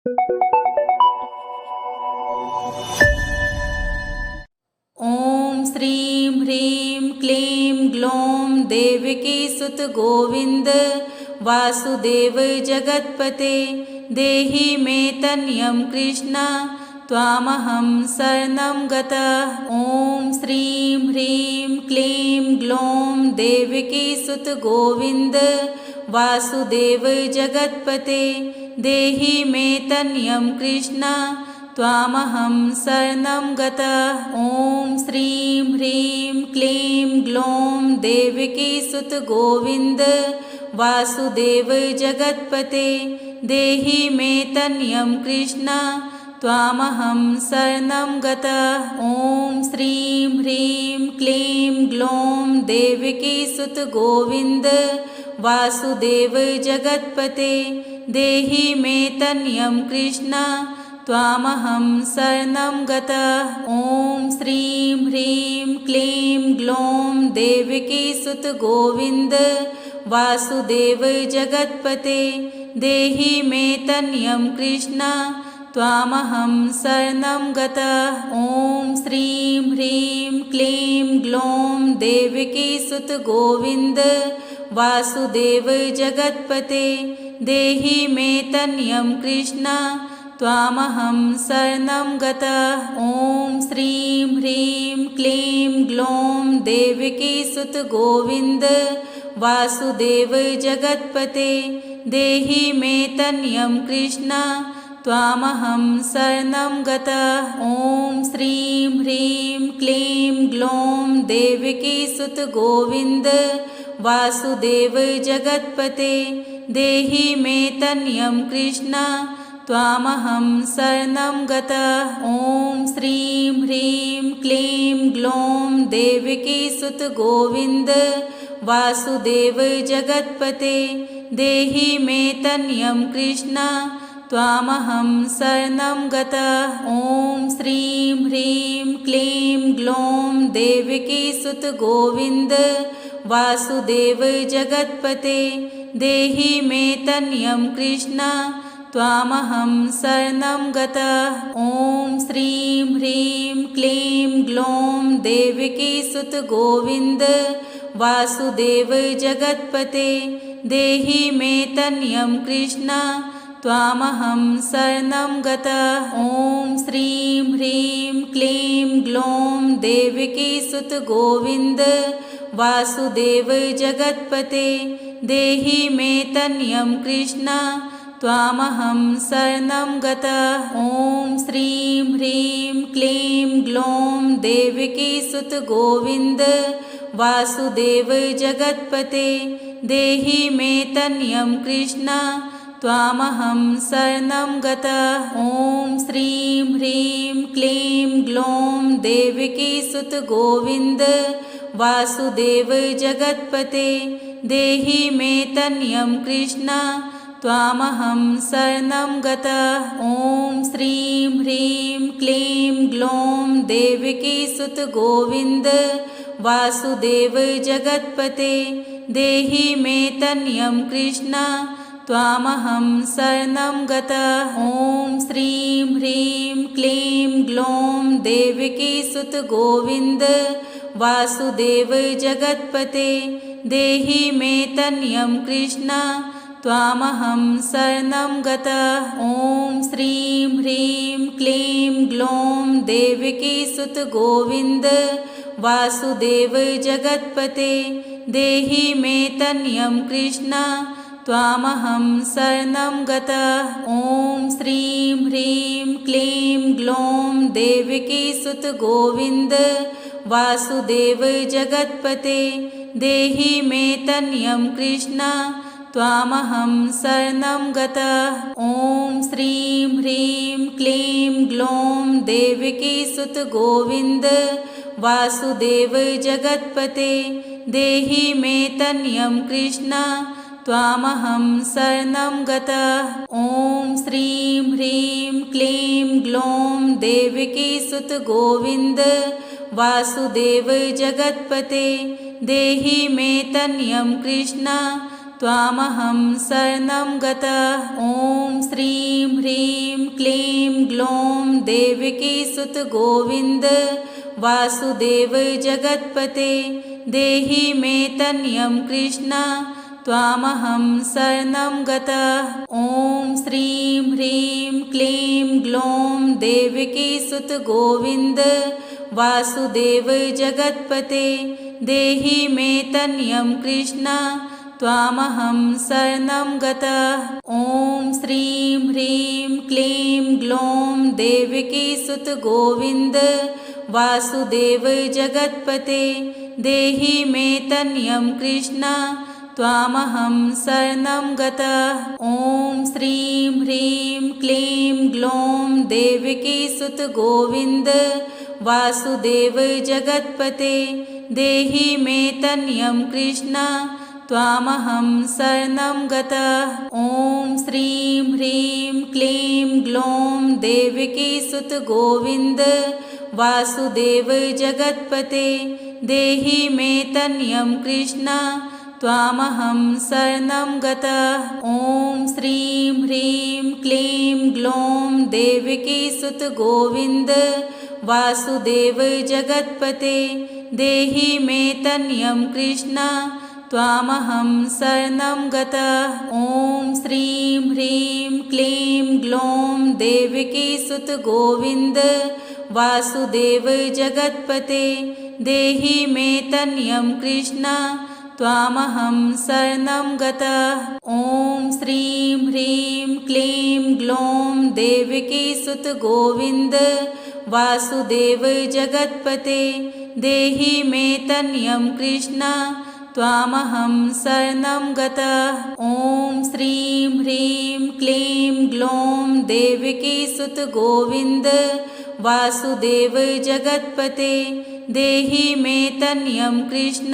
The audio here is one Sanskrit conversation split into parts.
ॐ श्रीं ह्रीं क्लीं ग्लौं देवकीसुत गोविन्द वासुदेव जगत्पते देहि मे तनयं कृष्ण त्वामहं शरणं गतः। ॐ श्रीं ह्रीं क्लीं ग्लौं देवकीसुत गोविन्द वासुदेव जगत्पते देहि मे तनयं कृष्ण त्वामहं शरणं गतः। ॐ श्रीं ह्रीं क्लीं ग्लौं देवकीसुत गोविन्द वासुदेव जगत्पते देहि मे तनयं कृष्ण त्वामहं शरणं गतः। ॐ श्रीं ह्रीं क्लीं ग्लौं देवकीसुत गोविन्द वासुदेव जगत्पते देहि मे तनयं कृष्ण त्वामहं शरणं गतः। ॐ श्रीं ह्रीं क्लीं ग्लौं देवकीसुत गोविन्द वासुदेव जगत्पते देहि मे तनयं कृष्ण त्वामहं शरणं गतः। ॐ श्रीं ह्रीं क्लीं ग्लौं देवकीसुत गोविन्द वासुदेव जगत्पते देहि मे तनयं कृष्ण त्वामहं शरणं गतः। ॐ श्रीं ह्रीं क्लीं ग्लौं देवकीसुत गोविन्द वासुदेव जगत्पते देहि मे तनयं कृष्ण त्वामहं शरणं गतः। ॐ श्रीं ह्रीं क्लीं ग्लौं देवकीसुत गोविन्द वासुदेव जगत्पते देहि मे तनयं कृष्ण त्वामहं शरणं गतः। ॐ श्रीं ह्रीं क्लीं ग्लौं देवकीसुत गोविन्द वासुदेव जगत्पते देहि मे तनयं कृष्ण त्वामहं शरणं गतः। ॐ श्रीं ह्रीं क्लीं ग्लौं देवकीसुत गोविन्द वासुदेव जगत्पते देहि मे तनयं कृष्ण त्वामहं शरणं गतः। ॐ श्रीं ह्रीं क्लीं ग्लौं देवकीसुत गोविन्द वासुदेव जगत्पते देहि मे तनयं कृष्ण त्वामहं शरणं गतः। ॐ श्रीं ह्रीं क्लीं ग्लौं देवकीसुत गोविन्द वासुदेव जगत्पते देहि मे तनयं कृष्ण त्वामहं शरणं गतः। ॐ श्रीं ह्रीं क्लीं ग्लौं देवकीसुत गोविन्द वासुदेव जगत्पते देहि मे तनयं कृष्ण त्वामहं शरणं गतः। ॐ श्रीं ह्रीं क्लीं ग्लौं देवकीसुत गोविन्द वासुदेव जगत्पते देहि मे तनयं कृष्ण त्वामहं शरणं गतः। ॐ श्रीं ह्रीं क्लीं ग्लौं देवकीसुत गोविन्द वासुदेव जगत्पते देहि मे तनयं कृष्ण त्वामहं शरणं गतः। ॐ श्रीं ह्रीं क्लीं ग्लौं देवकीसुत गोविन्द वासुदेव जगत्पते देहि मे तनयं कृष्ण त्वामहं शरणं गतः। ॐ श्रीं ह्रीं क्लीं ग्लौं देवकीसुत गोविन्द वासुदेव जगत्पते देहि मे तनयं कृष्ण त्वामहं शरणं गतः। ॐ श्रीं ह्रीं क्लीं ग्लौं देवकीसुत गोविन्द वासुदेव जगत्पते देहि मे तनयं कृष्ण त्वामहं शरणं गतः। ॐ श्रीं ह्रीं क्लीं ग्लौं देवकीसुत गोविन्द वासुदेव जगत्पते देहि मे तनयं कृष्ण त्वामहं शरणं गतः। ॐ श्रीं ह्रीं क्लीं ग्लौं देवकीसुत गोविन्द वासुदेव जगत्पते देहि मे तनयं कृष्ण त्वामहं शरणं गतः। ॐ श्रीं ह्रीं क्लीं ग्लौं देवकीसुत गोविन्द वासुदेव जगत्पते देहि मे तनयं कृष्ण त्वामहं शरणं गतः। ॐ श्रीं ह्रीं क्लीं ग्लौं देवकीसुत गोविन्द वासुदेव जगत्पते देहि मे तनयं कृष्ण त्वामहं शरणं गतः। ॐ श्रीं ह्रीं क्लीं ग्लौं देवकीसुत गोविन्द वासुदेव जगत्पते देहि मे तनयं कृष्ण त्वामहं शरणं गतः। ॐ श्रीं ह्रीं क्लीं ग्लौं देवकीसुत गोविन्द वासुदेव जगत्पते देहि मे तनयं कृष्ण त्वामहं शरणं गतः। ॐ श्रीं ह्रीं क्लीं ग्लौं देवकीसुत गोविन्द वासुदेव जगत्पते देहि मे तनयं कृष्ण त्वामहं शरणं गतः। ॐ श्रीं ह्रीं क्लीं ग्लौं देवकीसुत गोविन्द वासुदेव जगत्पते देहि मे तनयं कृष्ण त्वामहं शरणं गतः। ॐ श्रीं ह्रीं क्लीं ग्लौं देवकीसुत गोविन्द वासुदेव जगत्पते देहि मे तनयं कृष्ण त्वामहं शरणं गतः। ॐ श्रीं ह्रीं क्लीं ग्लौं देवकीसुत गोविन्द वासुदेव जगत्पते देहि मे तनयं कृष्ण त्वामहं शरणं गतः। ॐ श्रीं ह्रीं क्लीं ग्लौं देवकीसुत गोविन्द वासुदेव जगत्पते देहि मे तनयं कृष्ण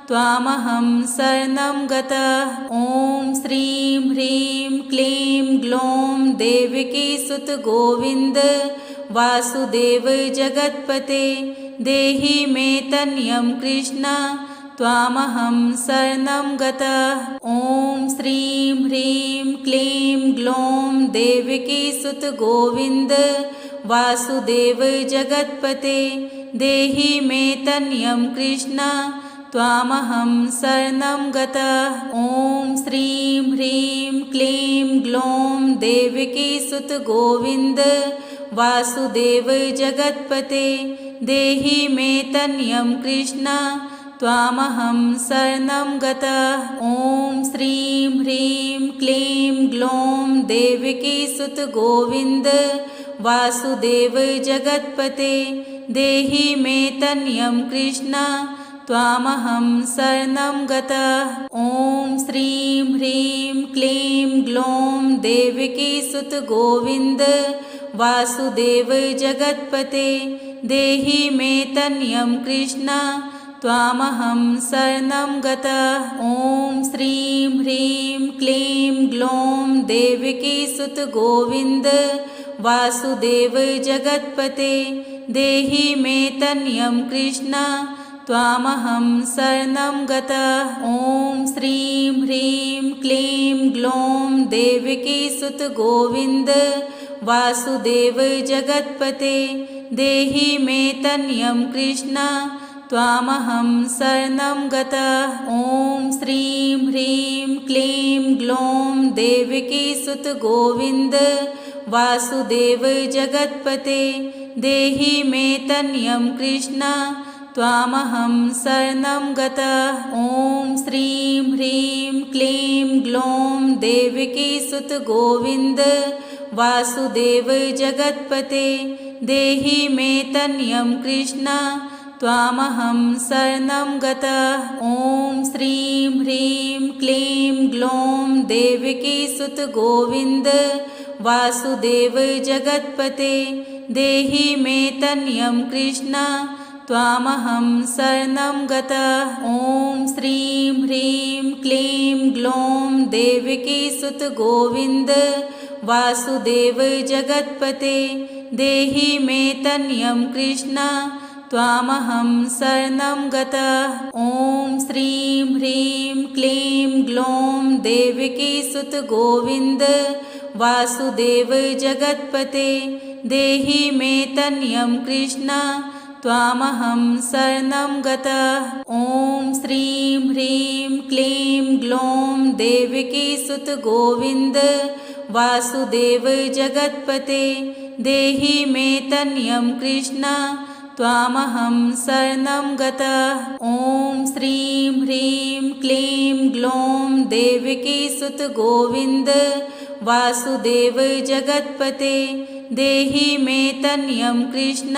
त्वामहं शरणं गतः। ॐ श्रीं ह्रीं क्लीं ग्लौं देवकीसुत गोविन्द वासुदेव जगत्पते देहि मे तनयं कृष्ण त्वामहं शरणं गतः। ॐ श्रीं ह्रीं क्लीं ग्लौं देवकीसुत गोविन्द वासुदेव जगत्पते देहि मे तनयं कृष्ण त्वामहं शरणं गतः। ॐ श्रीं ह्रीं क्लीं ग्लौं देवकीसुत गोविन्द वासुदेव जगत्पते देहि मे तनयं कृष्ण त्वामहं शरणं गतः। ॐ श्रीं ह्रीं क्लीं ग्लौं देवकीसुत गोविन्द वासुदेव जगत्पते देहि मे तनयं कृष्ण त्वामहं शरणं गतः। ॐ श्रीं ह्रीं क्लीं ग्लौं देवकीसुत गोविन्द वासुदेव जगत्पते देहि मे तनयं कृष्ण त्वामहं शरणं गतः। ॐ श्रीं ह्रीं क्लीं ग्लौं देवकीसुत गोविन्द वासुदेव जगत्पते देहि मे तनयं कृष्ण त्वामहं शरणं गतः। ॐ श्रीं ह्रीं क्लीं ग्लौं देवकीसुत गोविन्द वासुदेव जगत्पते देहि मे तनयं कृष्ण त्वामहं शरणं गतः। ॐ श्रीं ह्रीं क्लीं ग्लौं देवकीसुत गोविन्द वासुदेव जगत्पते देहि मे तनयं कृष्ण त्वामहं शरणं गतः। ॐ श्रीं ह्रीं क्लीं ग्लौं देवकीसुत गोविन्द वासुदेव जगत्पते देहि मे तनयं कृष्ण त्वामहं शरणं गतः। ॐ श्रीं ह्रीं क्लीं ग्लौं देवकीसुत गोविन्द वासुदेव जगत्पते देहि मे तनयं कृष्ण त्वामहं शरणं गतः। ॐ श्रीं ह्रीं क्लीं ग्लौं देवकीसुत गोविन्द वासुदेव जगत्पते देहि मे तनयं कृष्ण त्वामहं शरणं गतः। ॐ श्रीं ह्रीं क्लीं ग्लौं देवकीसुत गोविन्द वासुदेव जगत्पते देहि मे तनयं कृष्ण त्वामहं शरणं गतः। ॐ श्रीं ह्रीं क्लीं ग्लौं देवकीसुत गोविन्द वासुदेव जगत्पते देहि मे तनयं कृष्ण त्वामहं शरणं गतः। ॐ श्रीं ह्रीं क्लीं ग्लौं देवकीसुत गोविन्द वासुदेव जगत्पते देहि मे तनयं कृष्ण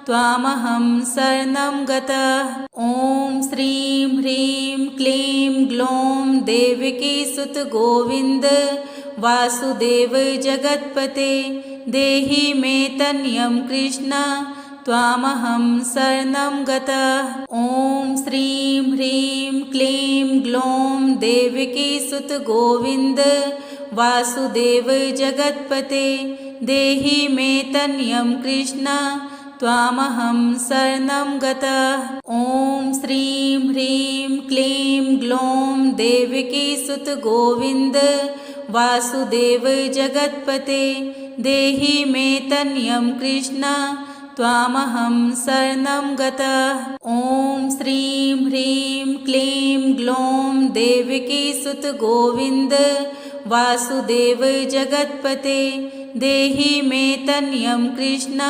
त्वामहं शरणं गतः। ॐ श्रीं ह्रीं क्लीं ग्लौं देवकीसुत गोविन्द वासुदेव जगत्पते देहि मे तनयं कृष्ण त्वामहं शरणं गतः। ॐ श्रीं ह्रीं क्लीं ग्लौं देवकीसुत गोविन्द वासुदेव जगत्पते देहि मे तनयं कृष्ण त्वामहं शरणं गतः। ॐ श्रीं ह्रीं क्लीं ग्लौं देवकीसुत गोविन्द वासुदेव जगत्पते देहि मे तनयं कृष्ण त्वामहं शरणं गतः। ॐ श्रीं ह्रीं क्लीं ग्लौं देवकीसुत गोविन्द वासुदेव जगत्पते देहि मे तनयं कृष्ण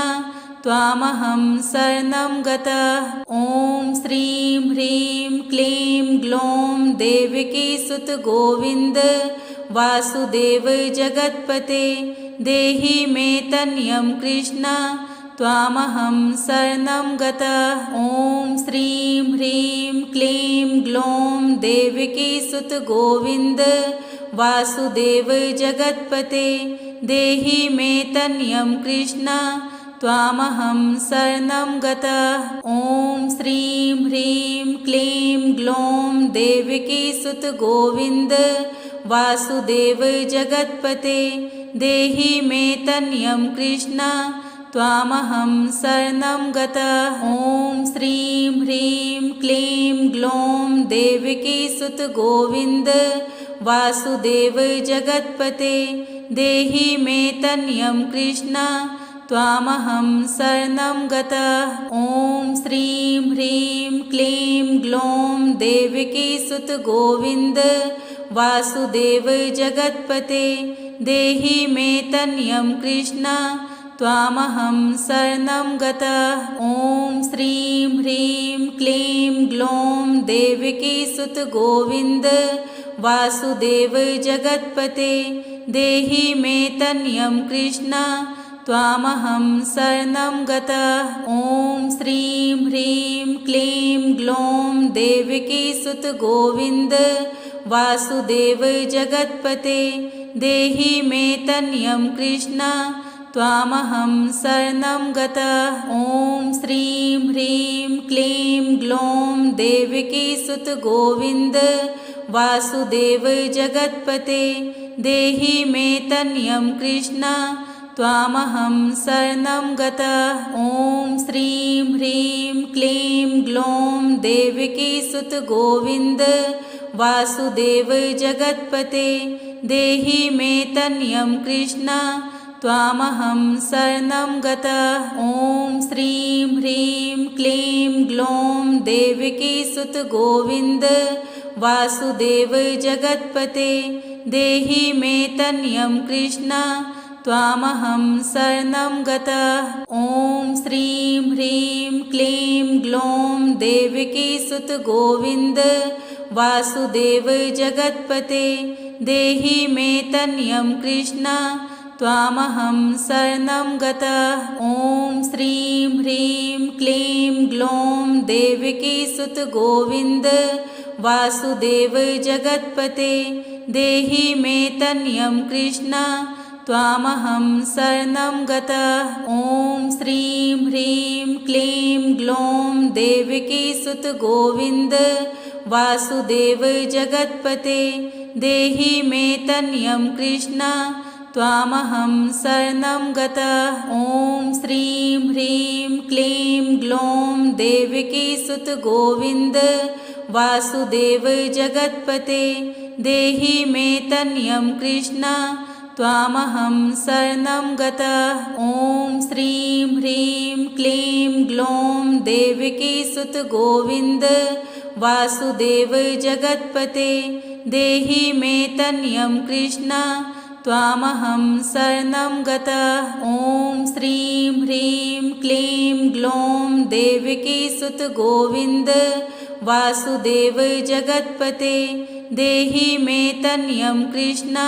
त्वामहं शरणं गतः। ॐ श्रीं ह्रीं क्लीं ग्लौं देवकीसुत गोविन्द वासुदेव जगत्पते देहि मे तनयं कृष्ण त्वामहं शरणं गतः। ॐ श्रीं ह्रीं क्लीं ग्लौं देवकीसुत गोविन्द वासुदेव जगत्पते देहि मे तनयं कृष्ण त्वामहं शरणं गतः। ॐ श्रीं ह्रीं क्लीं ग्लौं देवकीसुत गोविन्द वासुदेव जगत्पते देहि मे तनयं कृष्ण त्वामहं शरणं गतः। ॐ श्रीं ह्रीं क्लीं ग्लौं देवकीसुत गोविन्द वासुदेव जगत्पते देहि मे तनयं कृष्ण त्वामहं शरणं गतः। ॐ श्रीं ह्रीं क्लीं ग्लौं देवकीसुत गोविन्द वासुदेव जगत्पते देहि मे तनयं कृष्ण त्वामहं शरणं गतः। ॐ श्रीं ह्रीं क्लीं ग्लौं देवकीसुत गोविन्द वासुदेव जगत्पते देहि मे तनयं कृष्ण त्वामहं शरणं गतः। ॐ श्रीं ह्रीं क्लीं ग्लौं देवकीसुत गोविन्द वासुदेव जगत्पते देहि मे तनयं कृष्ण त्वामहं शरणं गतः। ॐ श्रीं ह्रीं क्लीं ग्लौं देवकीसुत गोविन्द वासुदेव जगत्पते देहि मे तनयं कृष्ण त्वामहं शरणं गतः। ॐ श्रीं ह्रीं क्लीं ग्लौं देवकीसुत गोविन्द वासुदेव जगत्पते देहि मे तनयं कृष्ण त्वामहं शरणं गतः। ॐ श्रीं ह्रीं क्लीं ग्लौं देवकीसुत गोविन्द वासुदेव जगत्पते देहि मे तनयं कृष्ण त्वामहं शरणं गतः। ॐ श्रीं ह्रीं क्लीं ग्लौं देवकीसुत गोविन्द वासुदेव जगत्पते देहि मे तनयं कृष्ण त्वामहं शरणं गतः। ॐ श्रीं ह्रीं क्लीं ग्लौं देवकीसुत गोविन्द वासुदेव जगत्पते देहि मे तनयं कृष्ण त्वामहं शरणं गतः। ॐ श्रीं ह्रीं क्लीं ग्लौं देवकीसुत गोविन्द वासुदेव जगत्पते देहि मे तनयं कृष्ण त्वामहं शरणं गतः। ॐ श्रीं ह्रीं क्लीं ग्लौं देवकी सुत गोविन्द वासुदेव जगत्पते देहि मे तनयं कृष्ण त्वामहं शरणं गतः। ॐ श्रीं ह्रीं क्लीं ग्लौं देवकी सुत गोविन्द वासुदेव जगत्पते देहि मे तनयं कृष्ण त्वामहं शरणं गतः। ॐ श्रीं ह्रीं क्लीं ग्लौं देवकी सुत गोविन्द वासुदेव जगत्पते देहि मे तनयं कृष्ण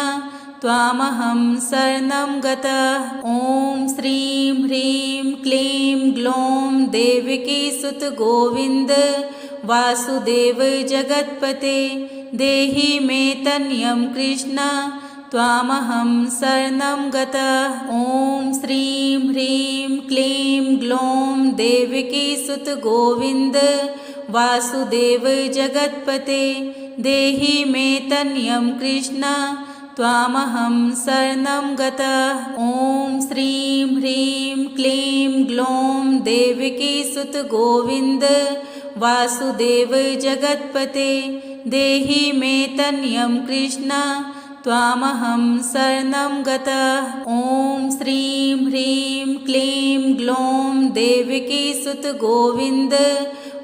त्वामहं शरणं गतः। ॐ श्रीं ह्रीं क्लीं ग्लौं देवकी सुत गोविन्द वासुदेव जगत्पते देहि मे तनयं कृष्ण त्वामहं शरणं गतः। ॐ श्रीं ह्रीं क्लीं ग्लौं देवकी सुत गोविन्द वासुदेव जगत्पते देहि मे तनयं कृष्ण त्वामहं शरणं गतः। ॐ श्रीं ह्रीं क्लीं ग्लौं देवकी सुत गोविन्द वासुदेव जगत्पते देहि मे तनयं कृष्ण त्वामहं शरणं गतः। ॐ श्रीं ह्रीं क्लीं ग्लौं देवकी सुत गोविन्द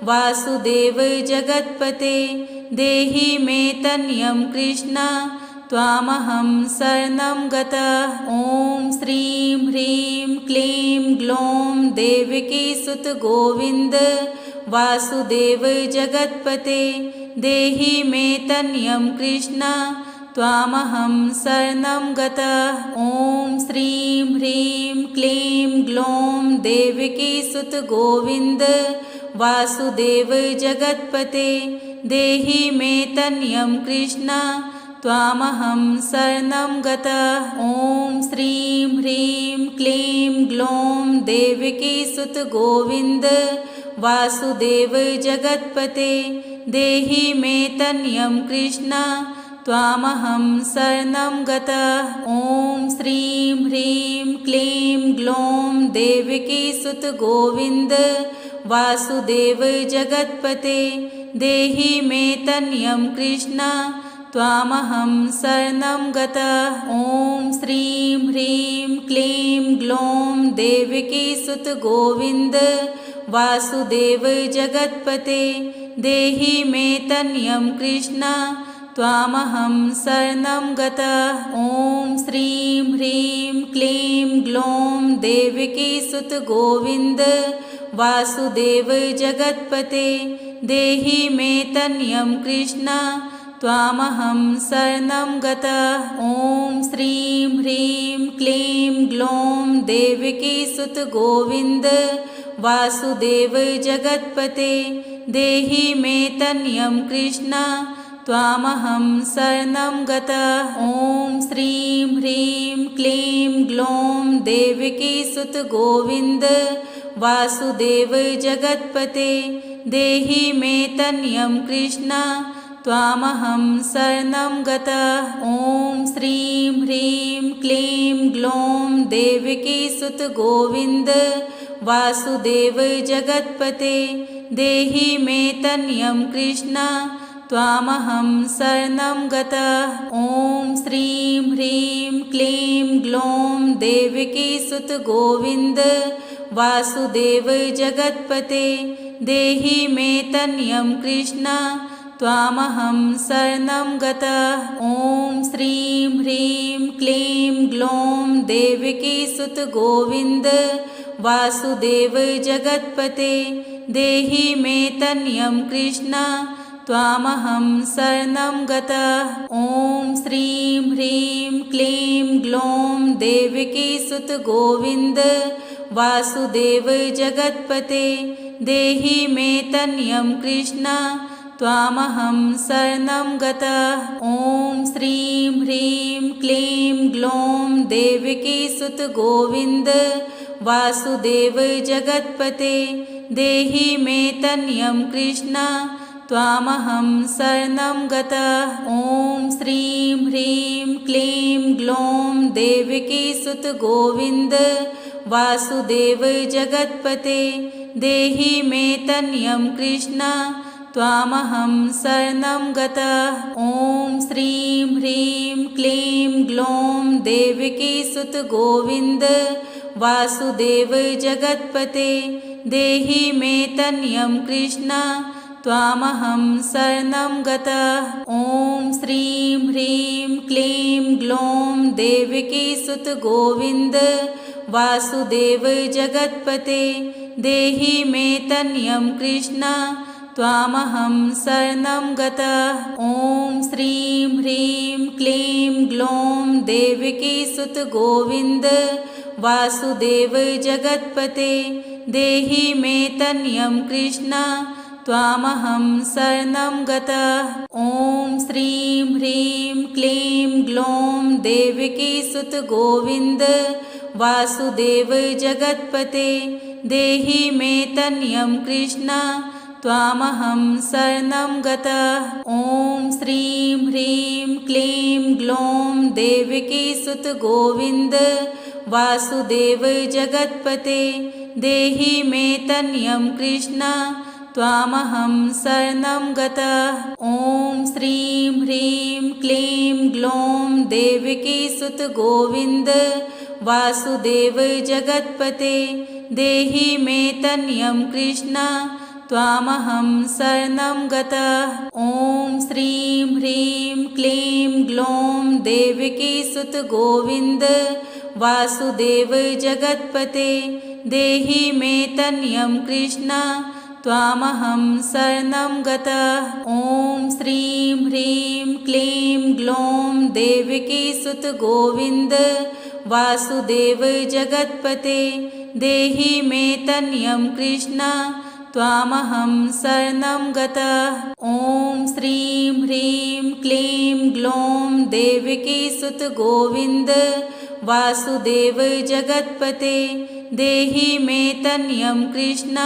वासुदेव जगत्पते देहि मे तनयं कृष्ण त्वामहं शरणं गतः। ॐ श्रीं ह्रीं क्लीं ग्लौं देवकी सुत गोविन्द वासुदेव जगत्पते देहि मे तनयं कृष्ण त्वामहं शरणं गतः। ॐ श्रीं ह्रीं क्लीं ग्लौं देवकी सुत गोविन्द वासुदेव जगत्पते देहि मे तनयं कृष्ण त्वामहं शरणं गतः। ॐ श्रीं ह्रीं क्लीं ग्लौं देवकी सुत गोविन्द वासुदेव जगत्पते देहि मे तनयं कृष्ण त्वामहं शरणं गतः। ॐ श्रीं ह्रीं क्लीं ग्लौं देवकी सुत गोविन्द वासुदेव जगत्पते देहि मे तनयं कृष्ण त्वामहं शरणं गतः। ॐ श्रीं ह्रीं क्लीं ग्लौं देवकी सुत गोविन्द वासुदेव जगत्पते देहि मे तनयं कृष्ण त्वामहं शरणं गतः। ॐ श्रीं ह्रीं क्लीं ग्लौं देवकी सुत गोविन्द वासुदेव जगत्पते देहि मे तनयं कृष्ण त्वामहं शरणं गतः। ॐ श्रीं ह्रीं क्लीं ग्लौं देवकी सुत गोविन्द वासुदेव जगत्पते देहि मे तनयं कृष्ण त्वामहं शरणं गतः। ॐ श्रीं ह्रीं क्लीं ग्लौं देवकी सुत गोविन्द वासुदेव जगत्पते देहि मे तनयं कृष्ण त्वामहं शरणं गतः। ॐ श्रीं ह्रीं क्लीं ग्लौं देवकी सुत गोविन्द वासुदेव जगत्पते देहि मे तनयं कृष्ण त्वामहं शरणं गतः। ॐ श्रीं ह्रीं क्लीं ग्लौं देवकी सुत गोविन्द वासुदेव जगत्पते देहि मे तनयं कृष्ण त्वामहं शरणं गतः। ॐ श्रीं ह्रीं क्लीं ग्लौं देवकी सुत गोविन्द वासुदेव जगत्पते देहि मे तनयं कृष्ण त्वामहं शरणं गतः। ॐ श्रीं ह्रीं क्लीं ग्लौं देवकी सुत गोविन्द वासुदेव जगत्पते देहि मे तनयं कृष्ण त्वामहं शरणं गतः। ॐ श्रीं ह्रीं क्लीं ग्लौं देवकी सुत गोविन्द वासुदेव जगत्पते देहि मे तनयं कृष्ण त्वामहं शरणं गतः। ॐ श्रीं ह्रीं क्लीं ग्लौं देवकीसुत गोविन्द वासुदेव जगत्पते देहि मे तनयं कृष्ण त्वामहं शरणं गतः। ॐ श्रीं ह्रीं क्लीं ग्लौं देवकीसुत गोविन्द वासुदेव जगत्पते देहि मे तनयं कृष्ण त्वामहं शरणं गतः। ॐ श्रीं ह्रीं क्लीं ग्लौं देवकीसुत गोविन्द वासुदेव जगत्पते देहि मे तनयं कृष्ण त्वामहं शरणं गतः। ॐ श्रीं ह्रीं क्लीं ग्लौं देवकीसुत गोविन्द वासुदेव जगत्पते देहि मे तनयं कृष्ण त्वामहं शरणं गतः। ॐ श्रीं ह्रीं क्लीं ग्लौं देवकीसुत गोविन्द वासुदेव जगत्पते देहि मे तनयं कृष्ण त्वामहं शरणं गतः। ॐ श्रीं ह्रीं क्लीं ग्लौं देवकीसुत गोविन्द वासुदेव जगत्पते देहि मे तनयं कृष्ण त्वामहं शरणं गतः। ॐ श्रीं ह्रीं क्लीं ग्लौं देवकीसुत गोविन्द वासुदेव जगत्पते देहि मे तनयं कृष्ण त्वामहं शरणं गतः। ॐ श्रीं ह्रीं क्लीं ग्लौं देवकीसुत गोविन्द वासुदेव जगत्पते देहि मे तनयं कृष्ण त्वामहं शरणं गतः। ॐ श्रीं ह्रीं क्लीं ग्लौं देवकीसुत गोविन्द वासुदेव जगत्पते देहि मे तनयं कृष्ण त्वामहं शरणं गतः। ॐ श्रीं ह्रीं क्लीं ग्लौं देवकीसुत गोविन्द वासुदेव जगत्पते देहि मे तनयं कृष्ण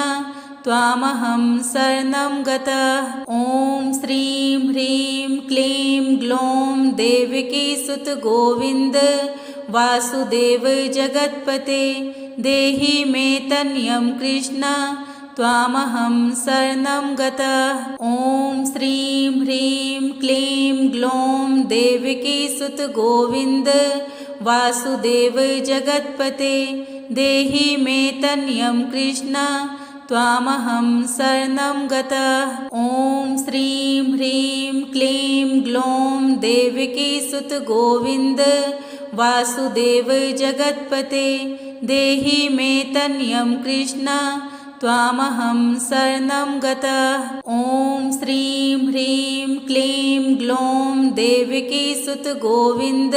त्वामहं शरणं गतः। ॐ श्रीं ह्रीं क्लीं ग्लौं देवकीसुत गोविन्द वासुदेव जगत्पते देहि मे तनयं कृष्ण त्वामहं शरणं गतः। ॐ श्रीं ह्रीं क्लीं ग्लौं देवकीसुत गोविन्द वासुदेव जगत्पते देहि मे तनयं कृष्ण त्वामहं शरणं गतः। ॐ श्रीं ह्रीं क्लीं ग्लौं देवकीसुत गोविन्द वासुदेव जगत्पते देहि मे तनयं कृष्ण त्वामहं शरणं गतः। ॐ श्रीं ह्रीं क्लीं ग्लौं देवकीसुत गोविन्द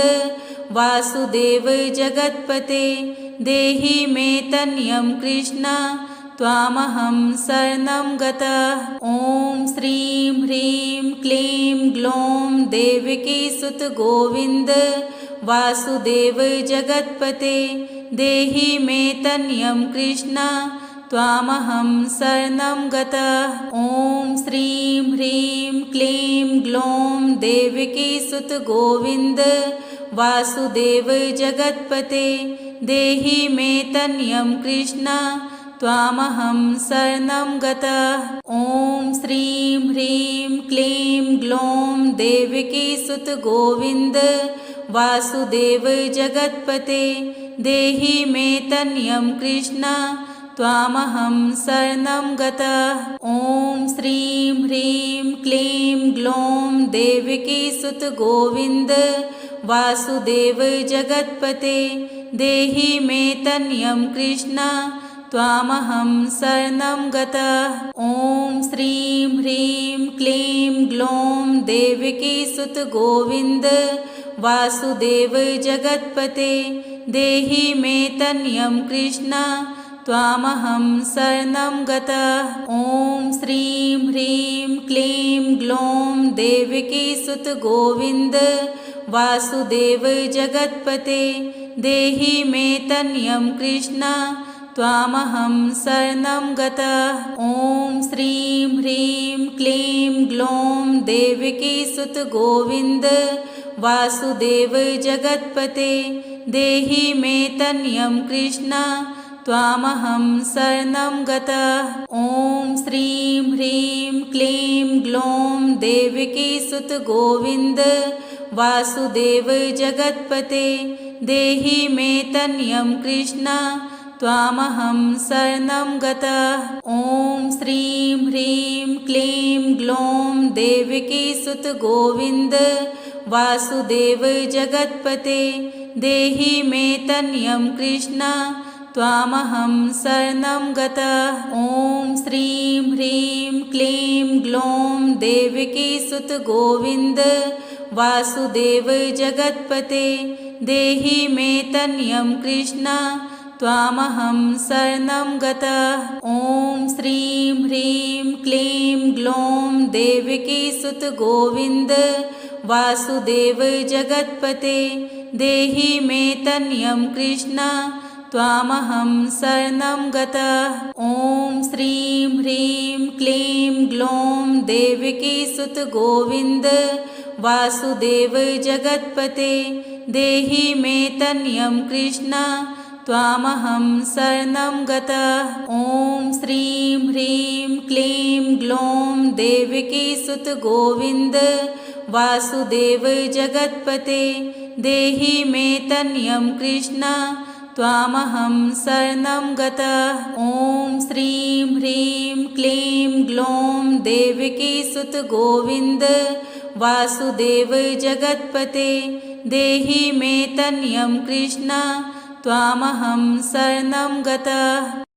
वासुदेव जगत्पते देहि मे तनयं कृष्ण त्वामहं शरणं गतः। ॐ श्रीं ह्रीं क्लीं ग्लौं देवकीसुत गोविन्द वासुदेव जगत्पते देहि मे तनयं कृष्ण त्वामहं शरणं गतः। ॐ श्रीं ह्रीं क्लीं ग्लौं देवकीसुत गोविन्द वासुदेव जगत्पते देहि मे तनयं कृष्ण त्वामहं शरणं गतः। ॐ श्रीं ह्रीं क्लीं ग्लौं देवकीसुत गोविन्द वासुदेव जगत्पते देहि मे तनयं कृष्ण त्वामहं शरणं गतः। ॐ श्रीं ह्रीं क्लीं ग्लौं देवकीसुत गोविन्द वासुदेव जगत्पते देहि मे तनयं कृष्ण त्वामहं शरणं गतः। ॐ श्रीं ह्रीं क्लीं ग्लौं देवकीसुत गोविन्द वासुदेव जगत्पते देहि मे तनयं कृष्ण त्वामहं शरणं गतः। ॐ श्रीं ह्रीं क्लीं ग्लौं देवकीसुत गोविन्द वासुदेव जगत्पते देहि मे तनयं कृष्ण त्वामहं शरणं गतः। ॐ श्रीं ह्रीं क्लीं ग्लौं देवकीसुत गोविन्द वासुदेव जगत्पते देहि मे तनयं कृष्ण त्वामहं शरणं गतः। ॐ श्रीं ह्रीं क्लीं ग्लौं देवकीसुत गोविन्द वासुदेव जगत्पते देहि मे तनयं कृष्ण त्वामहं शरणं गतः। ॐ श्रीं ह्रीं क्लीं ग्लौं देवकीसुत गोविन्द वासुदेव जगत्पते देहि मे तनयं कृष्ण त्वामहं शरणं गतः। ॐ श्रीं ह्रीं क्लीं ग्लौं देवकीसुत गोविन्द वासुदेव जगत्पते देहि मे तनयं कृष्ण त्वामहं शरणं गतः। ॐ श्रीं ह्रीं क्लीं ग्लौं देवकीसुत गोविन्द वासुदेव जगत्पते देहि मे तनयं कृष्ण त्वामहं शरणं गतः। ॐ श्रीं ह्रीं क्लीं ग्लौं देवकीसुत गोविन्द वासुदेव जगत्पते देहि मे तनयं कृष्ण त्वामहं शरणं गतः। ॐ श्रीं ह्रीं क्लीं ग्लौं देवकीसुत गोविन्द वासुदेव जगत्पते देहि मे तनयं कृष्ण त्वामहं शरणं गतः। ॐ श्रीं ह्रीं क्लीं ग्लौं देवकीसुत गोविन्द वासुदेव जगत्पते देहि मे तनयं कृष्ण त्वामहं शरणं गतः।